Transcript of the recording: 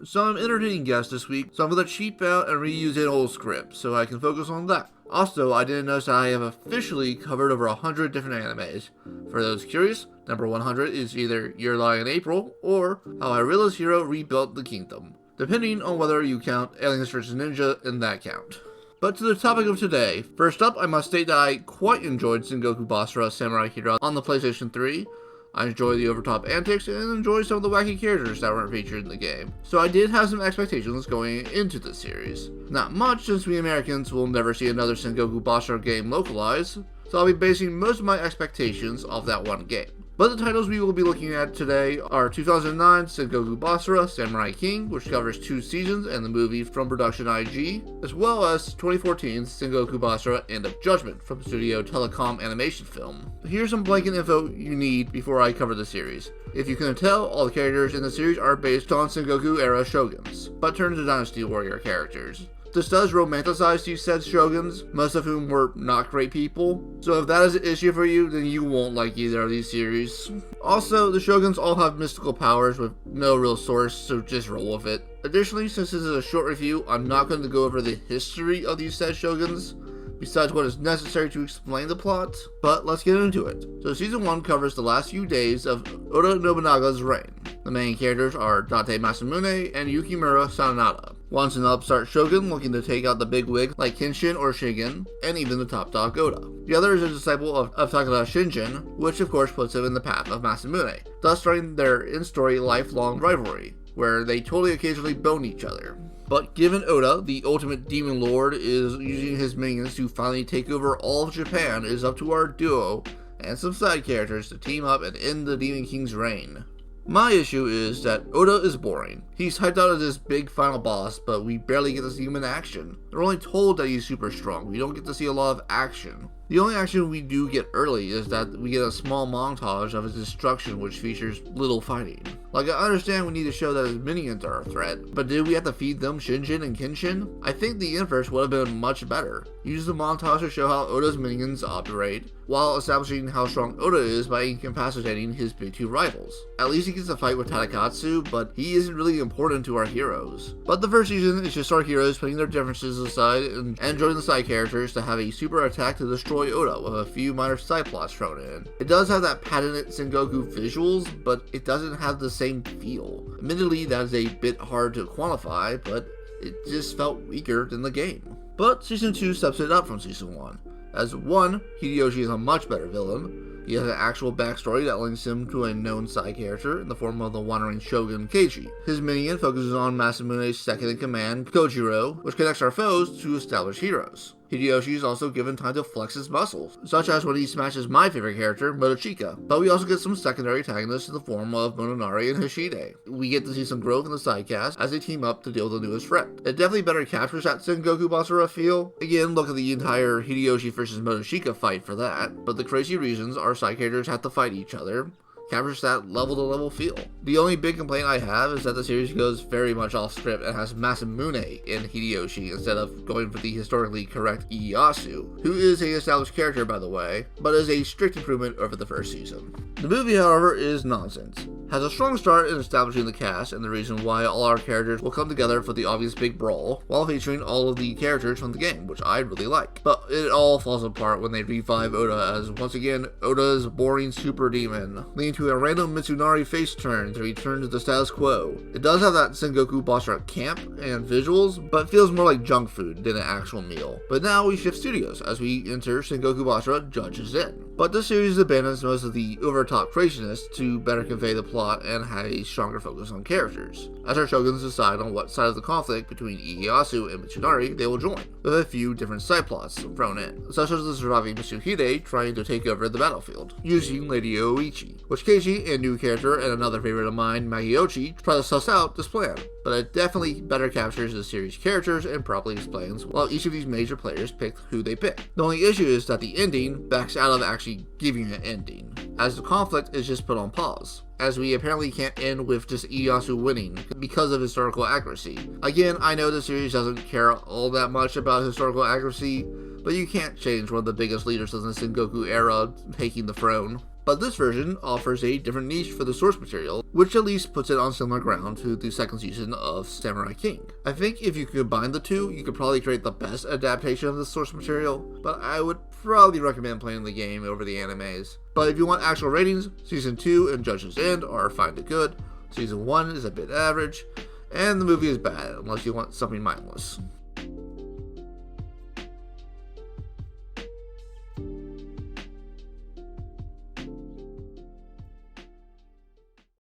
So I'm entertaining guests this week, so I'm going to cheap out and reuse an old script so I can focus on that. Also, I didn't notice that I have officially covered over 100 different animes. For those curious, number 100 is either Your Lie in April or How a Realist Hero Rebuilt the Kingdom, depending on whether you count Aliens vs. Ninja in that count. But to the topic of today, first up I must state that I quite enjoyed Sengoku Basara Samurai Hero on the PlayStation 3. I enjoy the overtop antics and enjoy some of the wacky characters that weren't featured in the game. So I did have some expectations going into the series. Not much, since we Americans will never see another Sengoku Basara game localized, so I'll be basing most of my expectations off that one game. But the titles we will be looking at today are 2009 Sengoku Basara Samurai King, which covers 2 seasons and the movie from Production IG, as well as 2014 Sengoku Basara End of Judgment from Studio Telecom Animation Film. Here's some blanket info you need before I cover the series. If you couldn't tell, all the characters in the series are based on Sengoku era shoguns, but turned into Dynasty Warrior characters. This does romanticize these said shoguns, most of whom were not great people, so if that is an issue for you, then you won't like either of these series. Also, the shoguns all have mystical powers with no real source, so just roll with it. Additionally, since this is a short review, I'm not going to go over the history of these said shoguns, besides what is necessary to explain the plot, but let's get into it. So Season 1 covers the last few days of Oda Nobunaga's reign. The main characters are Date Masamune and Yukimura Sanada. Once an upstart shogun looking to take out the big wig like Kenshin or Shigen, and even the top dog Oda. The other is a disciple of Takeda Shinjin, which of course puts him in the path of Masamune, thus starting their in-story lifelong rivalry, where they totally occasionally bone each other. But given Oda, the ultimate demon lord, is using his minions to finally take over all of Japan, it is up to our duo and some side characters to team up and end the Demon King's reign. My issue is that Oda is boring. He's hyped out as this big final boss, but we barely get to see him in action. We're only told that he's super strong. We don't get to see a lot of action. The only action we do get early is that we get a small montage of his destruction, which features little fighting. Like, I understand we need to show that his minions are a threat, but did we have to feed them Shinjin and Kenshin? I think the inverse would have been much better. Use the montage to show how Oda's minions operate, while establishing how strong Oda is by incapacitating his big 2 rivals. At least he gets a fight with Tadakatsu, but he isn't really important to our heroes. But the first season is just our heroes putting their differences aside and joining the side characters to have a super attack to destroy Oda with a few minor side plots thrown in. It does have that patented Sengoku visuals, but it doesn't have the same feel. Admittedly, that is a bit hard to quantify, but it just felt weaker than the game. But Season 2 steps it up from Season 1. As 1, Hideyoshi is a much better villain. He has an actual backstory that links him to a known side character in the form of the wandering shogun Keiji. His minion focuses on Masamune's second-in-command, Kojiro, which connects our foes to establish heroes. Hideyoshi is also given time to flex his muscles, such as when he smashes my favorite character, Motochika. But we also get some secondary antagonists in the form of Mononari and Hishide. We get to see some growth in the sidecast as they team up to deal with the newest threat. It definitely better captures that Sengoku Basara feel. Again, look at the entire Hideyoshi versus Motochika fight for that, but the crazy reasons our side characters have to fight each other captures that level-to-level feel. The only big complaint I have is that the series goes very much off script and has Masamune in Hideyoshi instead of going for the historically correct Ieyasu, who is a established character by the way, but is a strict improvement over the first season. The movie, however, is nonsense. Has a strong start in establishing the cast and the reason why all our characters will come together for the obvious big brawl, while featuring all of the characters from the game, which I really like. But it all falls apart when they revive Oda as, once again, Oda's boring super demon, leading to a random Mitsunari face turn to return to the status quo. It does have that Sengoku Basara camp and visuals, but feels more like junk food than an actual meal. But now we shift studios as we enter Sengoku Basara Judges In. But this series abandons most of the overtop craziness to better convey the plot and have a stronger focus on characters, as our shoguns decide on what side of the conflict between Ieyasu and Mitsunari they will join, with a few different side plots thrown in, such as the surviving Mitsuhide trying to take over the battlefield, using Lady Oichi, which Keiji, a new character and another favorite of mine, Magiochi, try to suss out this plan, but it definitely better captures the series' characters and properly explains while each of these major players pick who they pick. The only issue is that the ending backs out of actually giving an ending, as the conflict is just put on pause, as we apparently can't end with just Ieyasu winning because of historical accuracy. Again, I know the series doesn't care all that much about historical accuracy, but you can't change one of the biggest leaders of the Sengoku era taking the throne. But this version offers a different niche for the source material, which at least puts it on similar ground to the second season of Samurai King. I think if you combine the two, you could probably create the best adaptation of the source material, but I would probably recommend playing the game over the animes. But if you want actual ratings, Season 2 and Judgment's End are fine to good, Season 1 is a bit average, and the movie is bad unless you want something mindless.